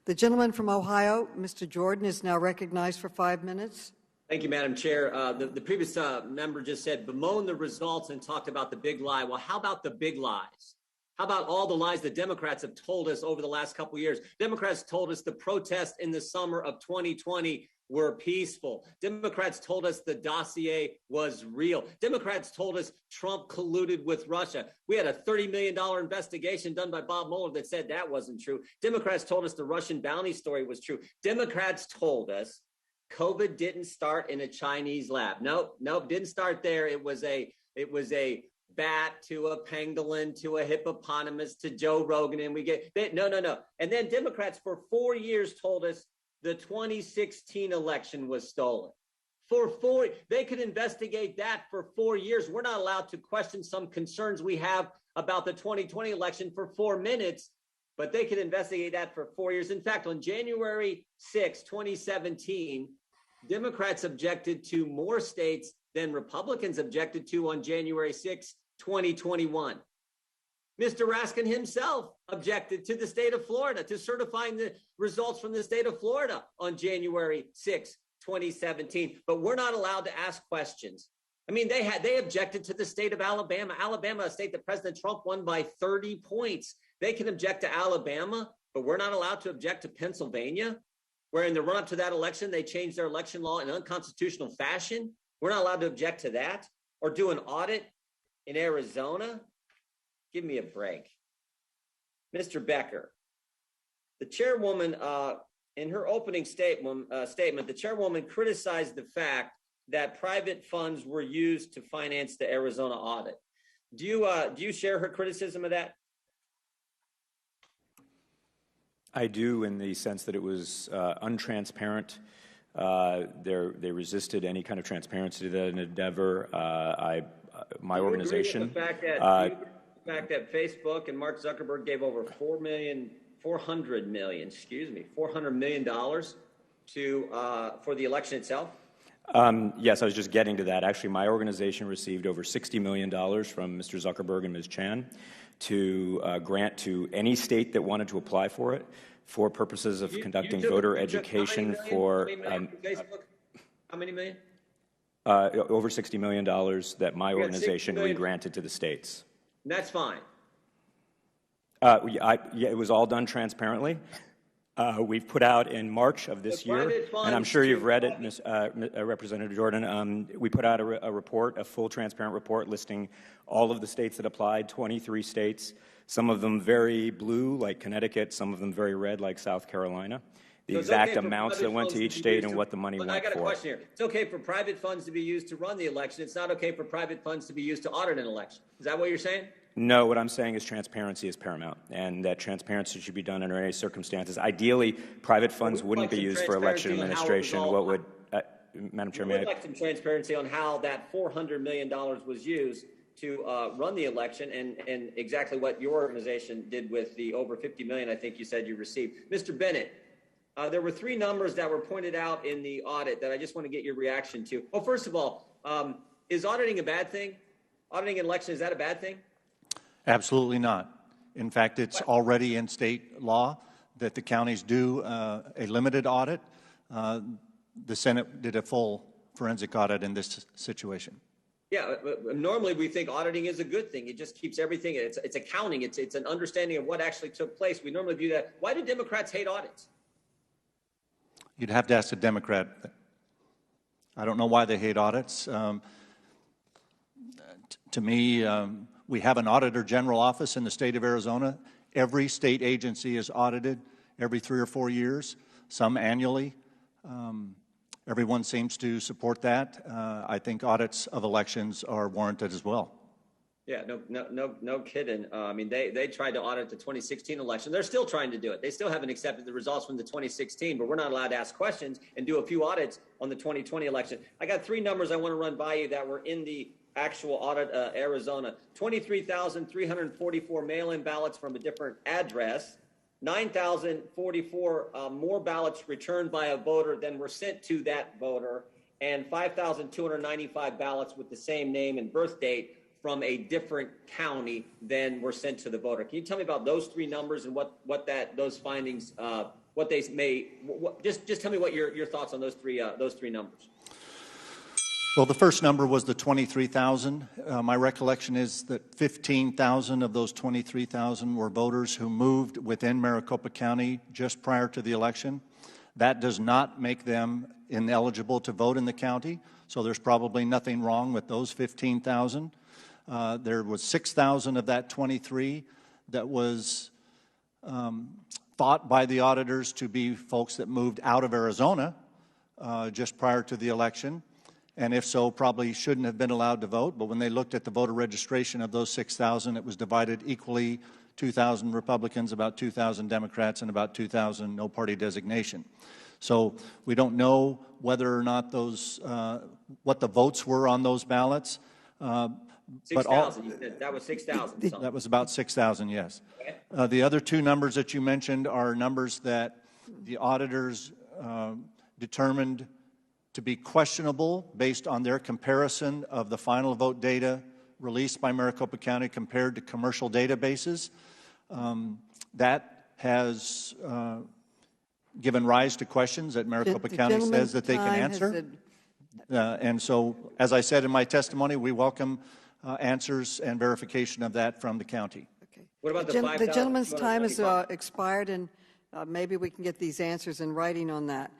The gentleman from Ohio, Mr. Jordan, is now recognized for 5 minutes. Thank you, Madam Chair. The previous member just said bemoan the results and talked about the big lie. Well, how about the big lies? How about all the lies the Democrats have told us over the last couple of years? Democrats told us the protests in the summer of 2020 were peaceful. Democrats told us the dossier was real. Democrats told us Trump colluded with Russia. We had a $30 million investigation done by Bob Mueller that said that wasn't true. Democrats told us the Russian bounty story was true. Democrats told us COVID didn't start in a Chinese lab. Nope, didn't start there. It was a bat to a pangolin to a hippopotamus to Joe Rogan, and no. And then Democrats for 4 years told us the 2016 election was stolen. They could investigate that for 4 years. We're not allowed to question some concerns we have about the 2020 election for 4 minutes, but they could investigate that for 4 years. In fact, on January 6, 2017, Democrats objected to more states than Republicans objected to on January 6, 2021. Mr. Raskin himself objected to the state of Florida, to certifying the results from the state of Florida on January 6, 2017. But we're not allowed to ask questions. I mean, they objected to the state of Alabama. Alabama, a state that President Trump won by 30 points. They can object to Alabama, but we're not allowed to object to Pennsylvania, where in the run-up to that election, they changed their election law in unconstitutional fashion. We're not allowed to object to that or do an audit in Arizona. Give me a break. Mr. Becker, the chairwoman, in her opening statement, the chairwoman criticized the fact that private funds were used to finance the Arizona audit. Do you share her criticism of that? I do, in the sense that it was untransparent. They resisted any kind of transparency to that endeavor. My organization. The fact that Facebook and Mark Zuckerberg gave over $400 million for the election itself. Yes, I was just getting to that. Actually, my organization received over $60 million from Mr. Zuckerberg and Ms. Chan to grant to any state that wanted to apply for it for purposes of conducting voter education for how many million? Over $60 million that my organization re-granted to the states. That's fine. Yeah, it was all done transparently. We've put out in March of this year, and I'm sure you've read it, Representative Jordan. We put out a report, a full transparent report listing all of the states that applied, 23 states, some of them very blue, like Connecticut, some of them very red, like South Carolina. The exact amounts that went to each state and what the money went for. I got a question here. It's okay for private funds to be used to run the election. It's not okay for private funds to be used to audit an election. Is that what you're saying? No, what I'm saying is transparency is paramount, and that transparency should be done under any circumstances. Ideally, private funds wouldn't be used for election administration. What would, Madam Chair, I'd like some transparency on how that $400 million was used to run the election, and exactly what your organization did with the over $50 million I think you said you received. Mr. Bennett, there were 3 numbers that were pointed out in the audit that I just want to get your reaction to. Well, first of all, is auditing a bad thing? Auditing an election, is that a bad thing? Absolutely not. In fact, it's already in state law that the counties do a limited audit. The Senate did a full forensic audit in this situation. Yeah, normally we think auditing is a good thing. It just keeps everything. It's accounting. It's an understanding of what actually took place. We normally view that. Why do Democrats hate audits? You'd have to ask a Democrat. I don't know why they hate audits. To me, we have an Auditor General office in the state of Arizona. Every state agency is audited every 3 or 4 years, some annually. Everyone seems to support that. I think audits of elections are warranted as well. Yeah, no kidding. I mean, they tried to audit the 2016 election. They're still trying to do it. They still haven't accepted the results from the 2016, but we're not allowed to ask questions and do a few audits on the 2020 election. I got 3 numbers I want to run by you that were in the actual audit, Arizona. 23,344 mail-in ballots from a different address. 9,044 more ballots returned by a voter than were sent to that voter, and 5,295 ballots with the same name and birth date from a different county than were sent to the voter. Can you tell me about those three numbers and those findings, what they may, just tell me what your thoughts on those three numbers. Well, the first number was the 23,000. My recollection is that 15,000 of those 23,000 were voters who moved within Maricopa County just prior to the election. That does not make them ineligible to vote in the county, so there's probably nothing wrong with those 15,000. There was 6,000 of that 23 that was thought by the auditors to be folks that moved out of Arizona just prior to the election, and if so, probably shouldn't have been allowed to vote. But when they looked at the voter registration of those 6,000, it was divided equally, 2,000 Republicans, about 2,000 Democrats, and about 2,000 no party designation. So we don't know whether or not those, what the votes were on those ballots. 6,000, you said that was 6,000. That was about 6,000, yes. Okay. The other two numbers that you mentioned are numbers that the auditors determined to be questionable based on their comparison of the final vote data released by Maricopa County compared to commercial databases. That has given rise to questions that Maricopa County says that they can answer. And so, as I said in my testimony, we welcome answers and verification of that from the county. Okay. What about the gentleman's time has expired, and maybe we can get these answers in writing on that.